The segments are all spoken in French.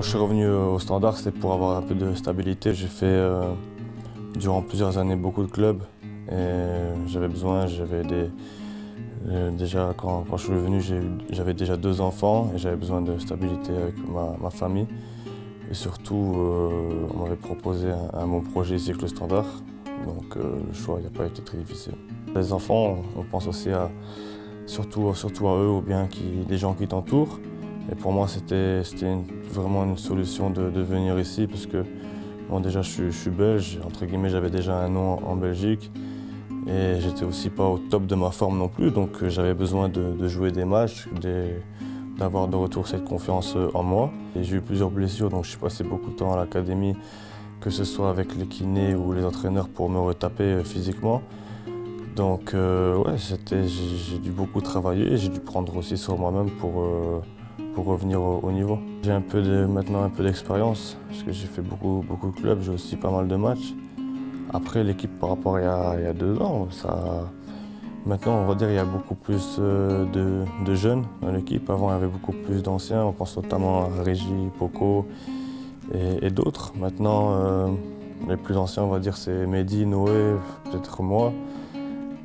je suis revenu au Standard, c'était pour avoir un peu de stabilité. J'ai fait durant plusieurs années beaucoup de clubs et j'avais besoin, déjà quand je suis venu, j'avais déjà 2 enfants et j'avais besoin de stabilité avec ma famille. Et surtout, on m'avait proposé un bon projet ici avec le Standard, donc le choix n'a pas été très difficile. Les enfants, on pense aussi surtout à eux ou bien les gens qui t'entourent. Et pour moi, c'était vraiment une solution de venir ici parce que bon, déjà je suis belge, entre guillemets j'avais déjà un nom en Belgique et j'étais aussi pas au top de ma forme non plus, donc j'avais besoin de jouer des matchs, d'avoir de retour cette confiance en moi. Et j'ai eu plusieurs blessures, donc je suis passé beaucoup de temps à l'académie, que ce soit avec les kinés ou les entraîneurs pour me retaper physiquement. Donc ouais, j'ai dû beaucoup travailler, j'ai dû prendre aussi sur moi-même pour revenir au niveau. J'ai maintenant un peu d'expérience, parce que j'ai fait beaucoup de clubs, j'ai aussi pas mal de matchs. Après, l'équipe par rapport à il y a 2 ans, maintenant on va dire qu'il y a beaucoup plus de jeunes dans l'équipe. Avant, il y avait beaucoup plus d'anciens, on pense notamment à Régis, Poco et d'autres. Maintenant, les plus anciens, on va dire, c'est Mehdi, Noé, peut-être moi.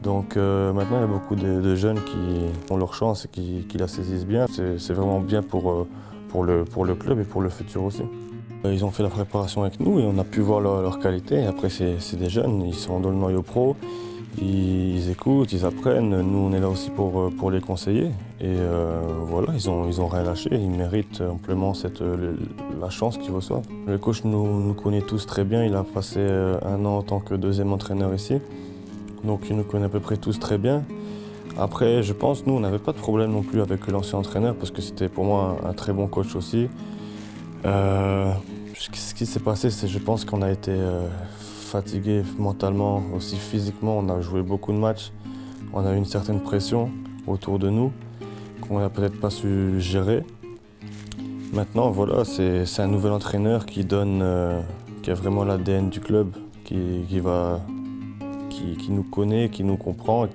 Donc maintenant, il y a beaucoup de jeunes qui ont leur chance et qui la saisissent bien. C'est vraiment bien pour le club et pour le futur aussi. Ils ont fait la préparation avec nous et on a pu voir leur qualité. Après, c'est des jeunes, ils sont dans le noyau pro, ils écoutent, ils apprennent. Nous, on est là aussi pour les conseiller. Et voilà, ils ont rien lâché, ils méritent amplement la chance qu'ils reçoivent. Le coach nous connaît tous très bien, il a passé 1 an en tant que 2e entraîneur ici. Donc il nous connaît à peu près tous très bien. Après, je pense, nous, on n'avait pas de problème non plus avec l'ancien entraîneur parce que c'était pour moi un très bon coach aussi. Ce qui s'est passé, c'est je pense qu'on a été fatigué mentalement, aussi physiquement. On a joué beaucoup de matchs. On a eu une certaine pression autour de nous qu'on n'a peut-être pas su gérer. Maintenant, voilà, c'est un nouvel entraîneur qui a vraiment l'ADN du club, qui nous connaît, qui nous comprend,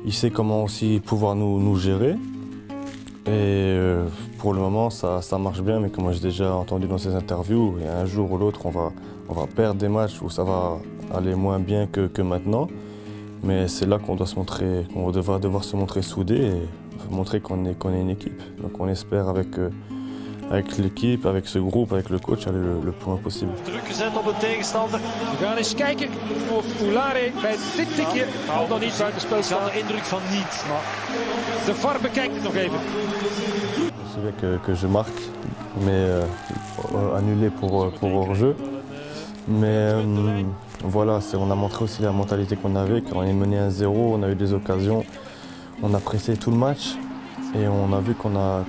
il sait comment aussi pouvoir nous gérer. Et pour le moment, ça marche bien, mais comme j'ai déjà entendu dans ses interviews, et un jour ou l'autre, on va perdre des matchs où ça va aller moins bien que maintenant. Mais c'est là qu'on va devoir se montrer soudés et montrer qu'on est une équipe. Donc on espère avec l'équipe, avec ce groupe, avec le coach, aller le plus loin possible. Druk gezet op de tegenstander. We gaan eens kijken of Oulare bij dit tikje al dan niet buitenspel staat. Ik had de indruk van niet, maar de VAR bekijkt het nog even. C'est vrai que je marque, mais annulé pour hors-jeu. Mais voilà, on a montré aussi la mentalité qu'on avait. Quand on est mené 1-0, on a eu des occasions, on a pressé tout le match. Et on a vu qu'on a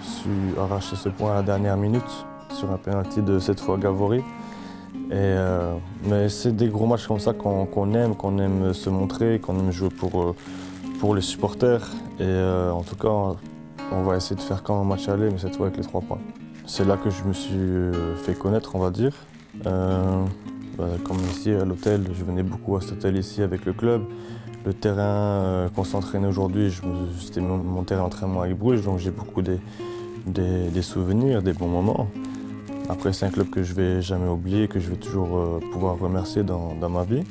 su arracher ce point à la dernière minute sur un penalty de cette fois Gavori. Mais c'est des gros matchs comme ça qu'on aime se montrer, qu'on aime jouer pour les supporters. Et en tout cas, on va essayer de faire comme un match aller, mais cette fois avec les 3 points. C'est là que je me suis fait connaître, on va dire. Comme ici à l'hôtel, je venais beaucoup à cet hôtel ici avec le club. Le terrain qu'on s'entraînait aujourd'hui, c'était mon terrain d'entraînement avec Bruges, donc j'ai beaucoup des souvenirs, des bons moments. Après, c'est un club que je vais jamais oublier, que je vais toujours pouvoir remercier dans ma vie.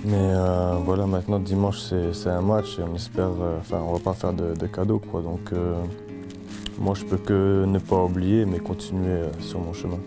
Mais voilà, maintenant dimanche c'est un match et on espère, on va pas faire de cadeaux quoi. Donc moi je peux que ne pas oublier mais continuer sur mon chemin.